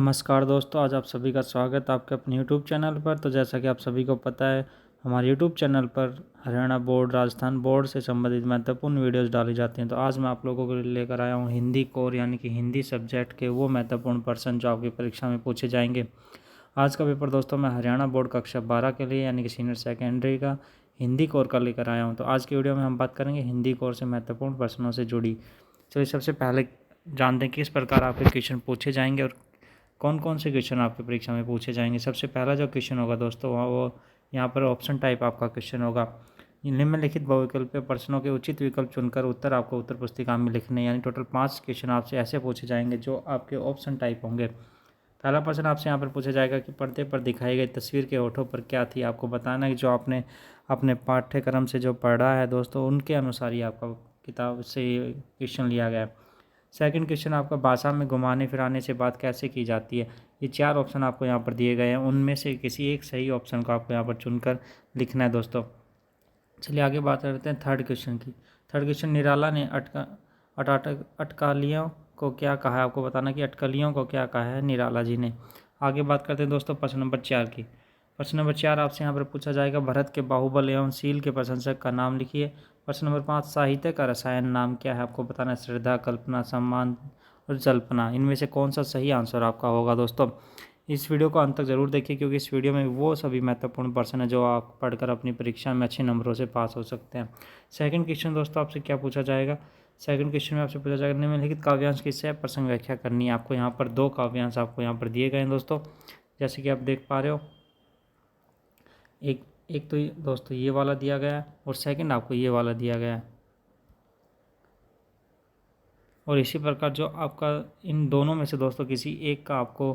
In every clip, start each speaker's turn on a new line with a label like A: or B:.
A: नमस्कार दोस्तों, आज आप सभी का स्वागत है आपके अपने यूट्यूब चैनल पर। तो जैसा कि आप सभी को पता है, हमारे यूट्यूब चैनल पर हरियाणा बोर्ड, राजस्थान बोर्ड से संबंधित महत्वपूर्ण वीडियोस डाली जाती हैं। तो आज मैं आप लोगों को लेकर आया हूं हिंदी कोर यानी कि हिंदी सब्जेक्ट के वो महत्वपूर्ण प्रश्न जो आपकी परीक्षा में पूछे जाएंगे। आज का पेपर दोस्तों मैं हरियाणा बोर्ड कक्षा 12 के लिए यानी कि सीनियर सेकेंडरी का हिंदी कोर का लेकर आया हूँ। तो आज की वीडियो में हम बात करेंगे हिंदी कोर से महत्वपूर्ण प्रश्नों से जुड़ी। चलिए सबसे पहले जानते हैं किस प्रकार आपके क्वेश्चन पूछे जाएंगे और कौन कौन से क्वेश्चन आपकी परीक्षा में पूछे जाएंगे। सबसे पहला जो क्वेश्चन होगा दोस्तों वो यहाँ पर ऑप्शन टाइप आपका क्वेश्चन होगा। निम्नलिखित बहुविकल्पीय प्रश्नों के उचित विकल्प चुनकर उत्तर आपको उत्तर पुस्तिका में लिखने, यानी टोटल 5 क्वेश्चन आपसे ऐसे पूछे जाएंगे जो आपके ऑप्शन टाइप होंगे। पहला प्रश्न आपसे यहाँ पर पूछा जाएगा कि पर्दे पर दिखाई गई तस्वीर के होठों पर क्या थी। आपको बताना है कि जो आपने अपने पाठ्यक्रम से जो पढ़ा है दोस्तों उनके अनुसार ही आपका किताब से क्वेश्चन लिया गया है। सेकंड क्वेश्चन आपका भाषा में घुमाने फिराने से बात कैसे की जाती है। ये 4 ऑप्शन आपको यहाँ पर दिए गए हैं, उनमें से किसी एक सही ऑप्शन को आपको यहाँ पर चुनकर लिखना है दोस्तों। चलिए आगे बात करते हैं थर्ड क्वेश्चन की। थर्ड क्वेश्चन, निराला ने अटकलियों को क्या कहा है। आपको बताना कि अटकलियों को क्या कहा है निराला जी ने। आगे बात करते हैं दोस्तों प्रश्न नंबर 4 की। प्रश्न नंबर 4 आपसे यहाँ पर पूछा जाएगा भरत के बाहुबल एवं शील के प्रशंसक का नाम लिखिए। प्रश्न नंबर 5, साहित्य का रसायन नाम क्या है। आपको बताना है श्रद्धा, कल्पना, सम्मान और जल्पना। इनमें से कौन सा सही आंसर आपका होगा दोस्तों। इस वीडियो को अंत तक जरूर देखिए क्योंकि इस वीडियो में वो सभी महत्वपूर्ण प्रश्न है जो आप पढ़कर अपनी परीक्षा में अच्छे नंबरों से पास हो सकते हैं। सेकंड क्वेश्चन दोस्तों आपसे क्या पूछा जाएगा। सेकंड क्वेश्चन में आपसे पूछा जाएगा निम्नलिखित काव्यांश की सह प्रसंग व्याख्या करनी है। आपको यहाँ पर 2 काव्यांश आपको यहाँ पर दिए गए हैं दोस्तों, जैसे कि आप देख पा रहे हो। एक तो दोस्तों ये वाला दिया गया है और सेकंड आपको ये वाला दिया गया है। और इसी प्रकार जो आपका इन दोनों में से दोस्तों किसी एक का आपको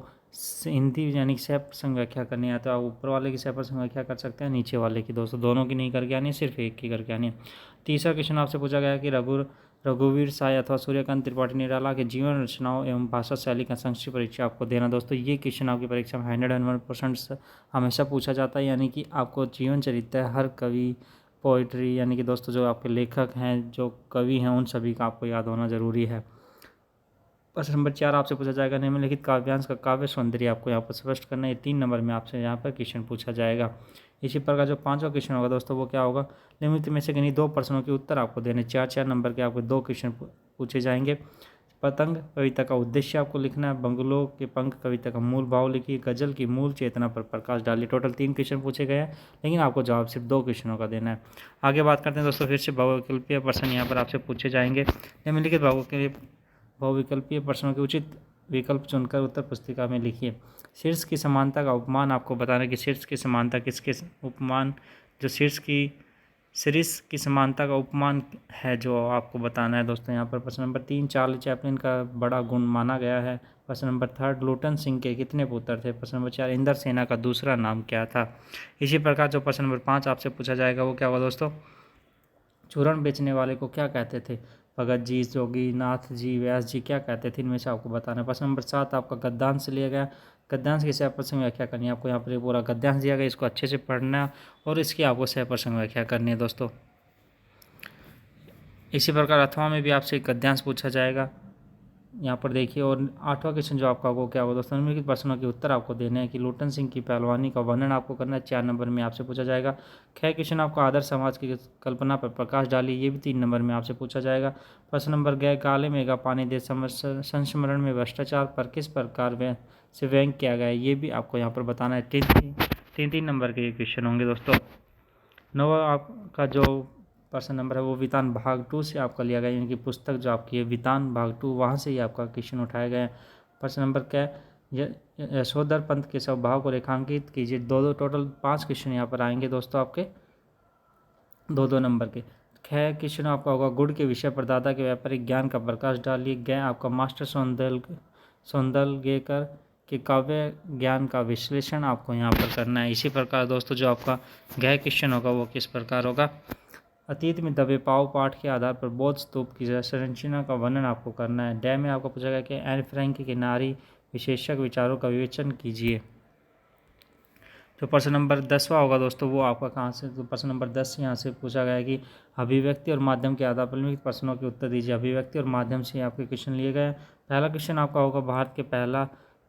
A: हिंदी यानी सह प्रसंग व्याख्या करनी है तो आप ऊपर वाले की सह प्रसंग व्याख्या कर सकते हैं, नीचे वाले की दोस्तों दोनों की नहीं करके आनी है, सिर्फ एक की करके आनी है। तीसरा क्वेश्चन आपसे पूछा गया कि रघुवीर साय अथवा सूर्यकांत त्रिपाठी निराला के जीवन रचनाओं एवं भाषा शैली का संक्षिप्त परिचय आपको देना। दोस्तों ये क्वेश्चन आपकी परीक्षा में 101% हमेशा पूछा जाता है, यानी कि आपको जीवन चरित्र हर कवि पोइट्री यानी कि दोस्तों जो आपके लेखक हैं, जो कवि हैं, उन सभी का आपको याद होना जरूरी है। प्रश्न नंबर 4 आपसे पूछा जाएगा निम्नलिखित काव्यांश का काव्य सौंदर्य आपको यहाँ पर स्पष्ट करना है। 3 नंबर में आपसे यहाँ पर क्वेश्चन पूछा जाएगा। इसी प्रकार जो 5वां क्वेश्चन होगा दोस्तों वो क्या होगा, निम्नलिखित में से किन्हीं 2 प्रश्नों के उत्तर आपको देने। 4 नंबर के आपको 2 क्वेश्चन पूछे जाएंगे। पतंग कविता का उद्देश्य आपको लिखना है। बंगलों के पंख कविता का मूल भाव लिखिए। गजल की मूल चेतना पर प्रकाश डालिए। टोटल 3 क्वेश्चन पूछे गए हैं, लेकिन आपको जवाब सिर्फ 2 क्वेश्चनों का देना है। आगे बात करते हैं दोस्तों फिर से बहुविकल्पीय प्रश्न यहाँ पर आपसे पूछे जाएंगे। निम्नलिखित बहुविकल्पीय प्रश्नों के उचित विकल्प चुनकर उत्तर पुस्तिका में लिखिए। शीर्ष की समानता का उपमान आपको बताना है कि शीर्ष की समानता किसके उपमान, जो शीर्ष की समानता का उपमान है जो आपको बताना है दोस्तों। यहाँ पर प्रश्न नंबर 3, चार्ली चैपलिन का बड़ा गुण माना गया है। प्रश्न नंबर 3, लोटन सिंह के कितने पुत्र थे। प्रश्न नंबर 4, इंदर सेना का दूसरा नाम क्या था। इसी प्रकार जो प्रश्न नंबर 5 आपसे पूछा जाएगा वो क्या होगा दोस्तों, चूरण बेचने वाले को क्या कहते थे। भगत जी, जोगी, नाथ जी, व्यास जी क्या कहते थे, इनमें से आपको बताना है। प्रश्न नंबर 7 आपका गद्यांश से लिया गया। गद्यांश की सह प्रसंग व्याख्या करनी है। आपको यहाँ पर ये पूरा गद्यांश दिया गया, इसको अच्छे से पढ़ना है और इसकी आपको सह प्रसंग व्याख्या करनी है दोस्तों। इसी प्रकार अथवा में भी आपसे गद्यांश पूछा जाएगा, यहाँ पर देखिए। और 8वां क्वेश्चन जो आपका वो क्या होगा दोस्तों, निम्नलिखित प्रश्नों के उत्तर आपको देने हैं कि लोटन सिंह की पहलवानी का वर्णन आपको करना है। 4 नंबर में आपसे पूछा जाएगा। खै क्वेश्चन आपको आदर्श समाज की कल्पना पर प्रकाश डालिए, ये भी 3 नंबर में आपसे पूछा जाएगा। प्रश्न नंबर गए, काले मेघा पानी दे संस्मरण में भ्रष्टाचार पर किस प्रकार से व्यंग किया गया है, ये भी आपको यहाँ पर बताना है। 3 नंबर के क्वेश्चन होंगे दोस्तों। 9वां आपका जो प्रश्न नंबर है वो वितान भाग 2 से आपका लिया गया, यानी कि पुस्तक जो आपकी है वितान भाग 2 वहाँ से ही आपका क्वेश्चन उठाया गया है। प्रश्न नंबर क्या है, यशोधर पंथ के स्वभाव को रेखांकित कीजिए। 2 टोटल 5 क्वेश्चन यहाँ पर आएंगे दोस्तों आपके 2 नंबर के। खै क्वेश्चन आपका होगा गुड़ के विषय पर दादा के व्यापारिक ज्ञान का प्रकाश डालिए। गै आपका मास्टर सौंदलगेकर के काव्य ज्ञान का विश्लेषण आपको यहाँ पर करना है। इसी प्रकार दोस्तों जो आपका गै क्वेश्चन होगा वो किस प्रकार होगा, अतीत में दबे पाव पाठ के आधार पर बौद्ध स्तूप की संरचना का वर्णन आपको करना है। डै में आपको पूछा गया कि एन फ्रैंक के नारी विशेषक विचारों का विवेचन कीजिए। तो प्रश्न नंबर 10वां होगा दोस्तों वो आपका कहाँ से, तो प्रश्न नंबर 10 यहाँ से पूछा गया कि अभिव्यक्ति और माध्यम के आधार पर निम्नलिखित प्रश्नों के उत्तर दीजिए। अभिव्यक्ति और माध्यम से आपके क्वेश्चन लिए गए। पहला क्वेश्चन आपका होगा भारत के पहला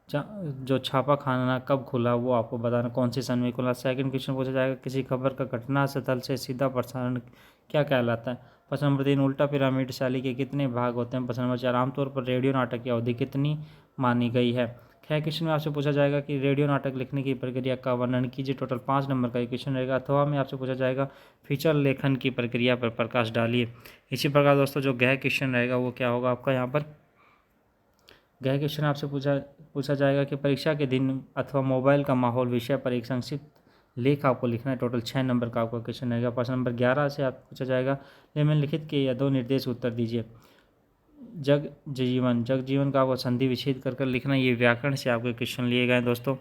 A: जो छापा खाना कब खुला वो आपको बताना, कौन से सन में खुला। सेकंड क्वेश्चन पूछा जाएगा किसी खबर का घटना स्थल से सीधा प्रसारण क्या कहलाता है। प्रश्न नंबर 3 उल्टा पिरामिड शैली के कितने भाग होते हैं। प्रश्न नंबर 4 आमतौर पर रेडियो नाटक की अवधि कितनी मानी गई है। खैर क्वेश्चन में आपसे पूछा जाएगा कि रेडियो नाटक लिखने की प्रक्रिया का वर्णन कीजिए। टोटल 5 नंबर का ये क्वेश्चन रहेगा। अथवा में आपसे पूछा जाएगा फीचर लेखन की प्रक्रिया पर प्रकाश डालिए। इसी प्रकार दोस्तों जो गह क्वेश्चन रहेगा वो क्या होगा आपका यहाँ पर। गह क्वेश्चन आपसे पूछा जाएगा कि परीक्षा के दिन अथवा मोबाइल का माहौल विषय पर एक संक्षिप्त लेख आपको लिखना है। टोटल 6 नंबर का आपका क्वेश्चन रहेगा। प्रश्न नंबर 11 से आपको पूछा जाएगा निम्नलिखित के या 2 निर्देश उत्तर दीजिए। जग जीवन का आपको संधि विच्छेद कर लिखना। ये व्याकरण से आपके क्वेश्चन लिए गए दोस्तों।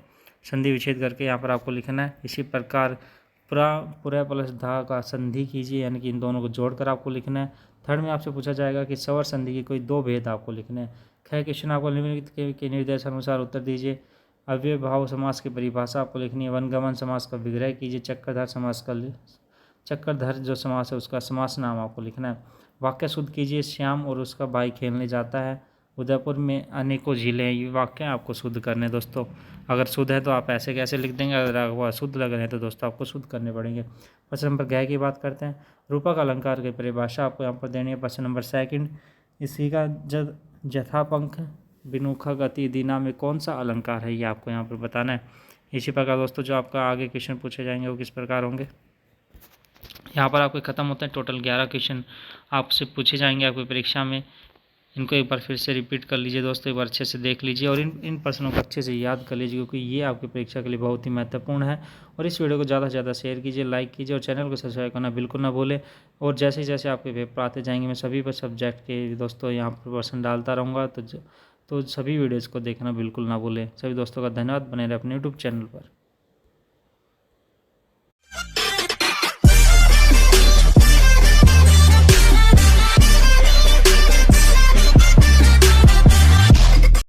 A: संधि विच्छेद करके यहाँ पर आपको लिखना है। इसी प्रकार पुरा प्लस धा का संधि कीजिए, यानी कि इन दोनों को जोड़कर आपको लिखना है। थर्ड में आपसे पूछा जाएगा कि स्वर संधि की कोई 2 भेद आपको लिखने हैं। खैर क्वेश्चन आपको निम्नलिखित के निर्देश अनुसार उत्तर दीजिए। अव्ययभाव समास की परिभाषा आपको लिखनी है। वनगमन समास का विग्रह कीजिए। चक्रधर जो समास है उसका समास नाम आपको लिखना है। वाक्य शुद्ध कीजिए। श्याम और उसका भाई खेलने जाता है। उदयपुर में अनेकों झीलें हैं। ये वाक्य आपको शुद्ध करने दोस्तों। अगर शुद्ध है तो आप ऐसे कैसे लिख देंगे, अगर वो अशुद्ध लग रहे हैं तो दोस्तों आपको शुद्ध करने पड़ेंगे। प्रश्न नंबर गह की बात करते हैं। रूपक अलंकार की परिभाषा आपको यहाँ पर देनी है। प्रश्न नंबर 2 इसी का जथापंख विनुखा गति दीना में कौन सा अलंकार है, ये आपको यहाँ पर बताना है। इसी प्रकार दोस्तों जो आपका आगे क्वेश्चन पूछे जाएंगे वो किस प्रकार होंगे। यहाँ पर आपके ख़त्म होते हैं। टोटल 11 क्वेश्चन आपसे पूछे जाएंगे आपकी परीक्षा में। इनको एक बार फिर से रिपीट कर लीजिए दोस्तों, एक बार अच्छे से देख लीजिए और इन प्रश्नों को अच्छे से याद कर लीजिए, क्योंकि ये आपकी परीक्षा के लिए बहुत ही महत्वपूर्ण है। और इस वीडियो को ज़्यादा से ज़्यादा शेयर कीजिए, लाइक कीजिए और चैनल को सब्सक्राइब करना बिल्कुल ना भूलें। और जैसे जैसे आपके पेपर आते जाएंगे मैं सभी पर सब्जेक्ट के दोस्तों यहाँ पर प्रश्न डालता रहूँगा, तो सभी वीडियोज़ को देखना बिल्कुल ना भूलें। सभी दोस्तों का धन्यवाद। बने रहे अपने यूट्यूब चैनल पर।